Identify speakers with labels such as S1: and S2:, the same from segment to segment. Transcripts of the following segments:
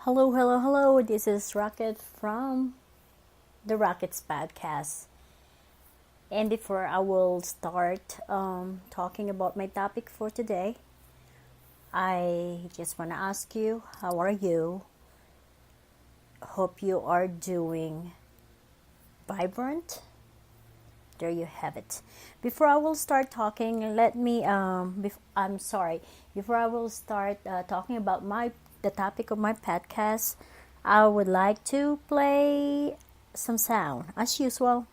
S1: Hello, hello, hello. This is Rocket from the Rockets Podcast. And before I will start talking about my topic for today, I just want to ask you, how are you? Hope you are doing vibrant. There you have it. Before I will start talking, let me. I'm sorry. Before I will start talking about the topic of my podcast, I would like to play some sound as usual.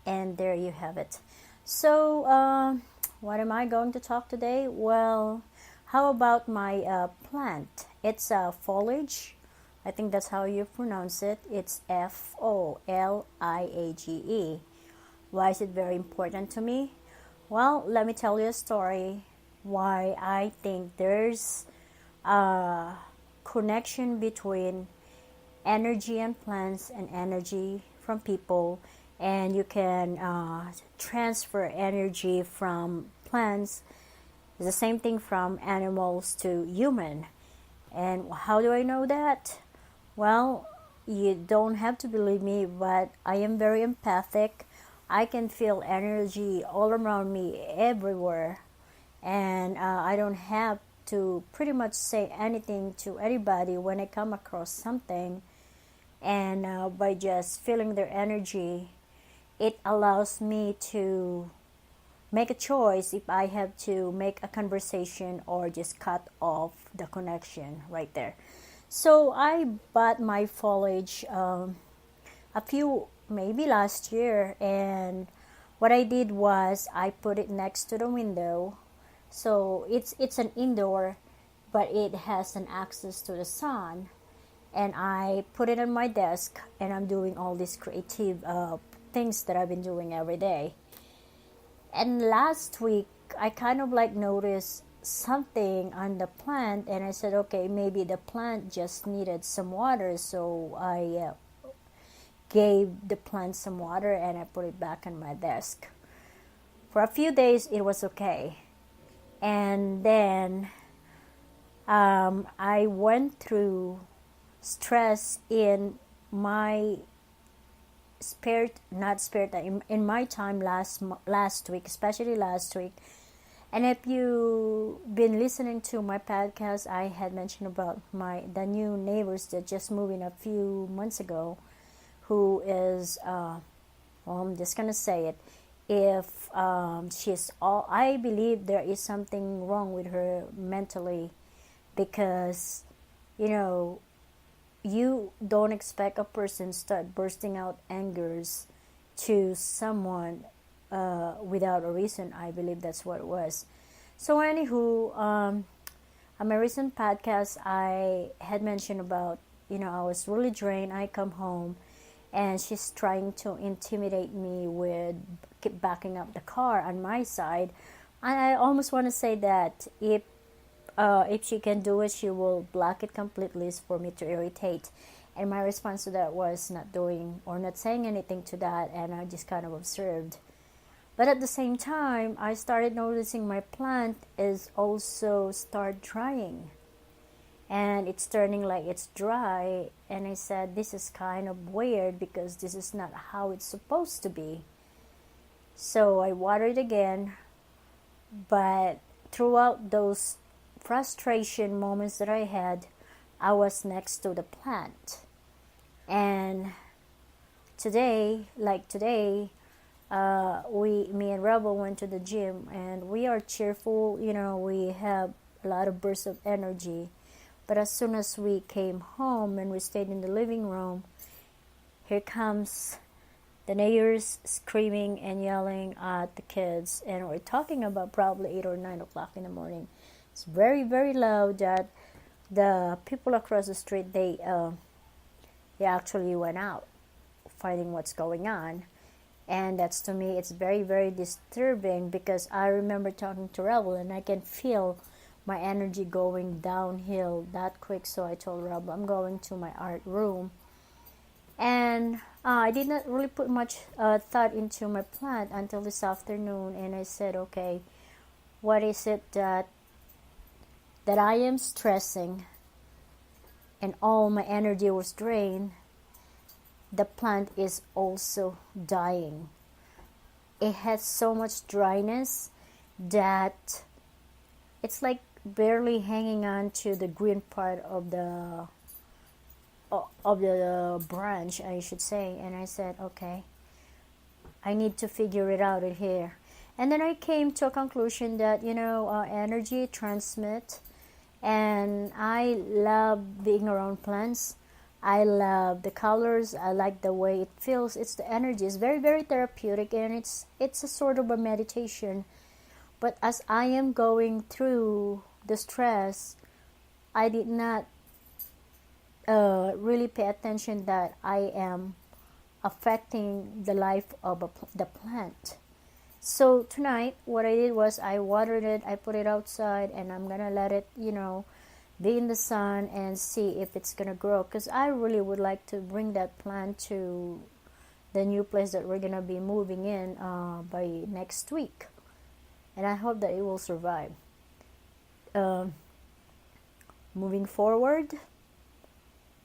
S1: And there you have it. So, what am I going to talk today? Well, how about my plant? It's a foliage. I think that's how you pronounce it. It's Foliage. Why is it very important to me? Well, let me tell you a story why I think there's a connection between energy and plants and energy from people, and you can transfer energy from plants. It's the same thing from animals to human. And how do I know that? Well, you don't have to believe me, but I am very empathic. I can feel energy all around me everywhere, and I don't have to pretty much say anything to anybody when I come across something. And by just feeling their energy, it allows me to make a choice if I have to make a conversation or just cut off the connection right there. So I bought my foliage a few maybe last year, and what I did was I put it next to the window. So it's an indoor, but it has an access to the sun, and I put it on my desk, and I'm doing all these creative things that I've been doing every day. And last week I kind of like noticed something on the plant, and I said, okay, maybe the plant just needed some water. So I gave the plant some water, and I put it back on my desk. For a few days it was okay, and then I went through stress in my not spare time, in my time last week, especially last week. And if you've been listening to my podcast, I had mentioned about the new neighbors that just moved in a few months ago, who is well, I'm just gonna say it. If I believe there is something wrong with her mentally, because you know you don't expect a person start bursting out angers to someone without a reason. I believe that's what it was. So anywho, on my recent podcast, I had mentioned about, I was really drained. I come home, and she's trying to intimidate me with keep backing up the car on my side. And I almost want to say that if she can do it, she will block it completely for me to irritate. And my response to that was not doing or not saying anything to that, and I just kind of observed. But at the same time, I started noticing my plant is also start drying, and it's turning like it's dry. And I said, this is kind of weird because this is not how it's supposed to be. So I watered again, but throughout those frustration moments that I had, I was next to the plant. And today, me and Rebel went to the gym, and we are cheerful. We have a lot of bursts of energy. But as soon as we came home and we stayed in the living room, here comes the neighbors screaming and yelling at the kids, and we're talking about probably 8 or 9 o'clock in the morning. It's very, very loud that the people across the street, they actually went out finding what's going on. And that's, to me, it's very, very disturbing, because I remember talking to Rebel, and I can feel my energy going downhill that quick. So I told Rebel, I'm going to my art room. And I did not really put much thought into my plant until this afternoon, and I said, okay, what is it that I am stressing and all my energy was drained, the plant is also dying. It has so much dryness that it's like barely hanging on to the green part of the branch, I should say. And I said, okay, I need to figure it out in here. And then I came to a conclusion that, energy transmit, and I love being around plants. I love the colors. I like the way it feels. It's the energy. It's very, very therapeutic, and it's a sort of a meditation. But as I am going through the stress, I did not really pay attention that I am affecting the life of the plant. So tonight, what I did was I watered it, I put it outside, and I'm gonna let it, be in the sun and see if it's gonna grow. Because I really would like to bring that plant to the new place that we're gonna be moving in by next week, and I hope that it will survive. Moving forward,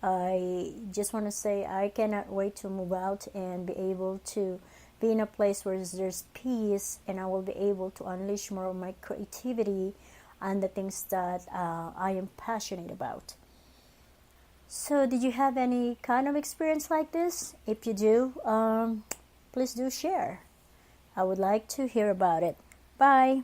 S1: I just want to say I cannot wait to move out and be able to be in a place where there's peace, and I will be able to unleash more of my creativity and the things that I am passionate about. So, did you have any kind of experience like this? If you do, please do share. I would like to hear about it. Bye.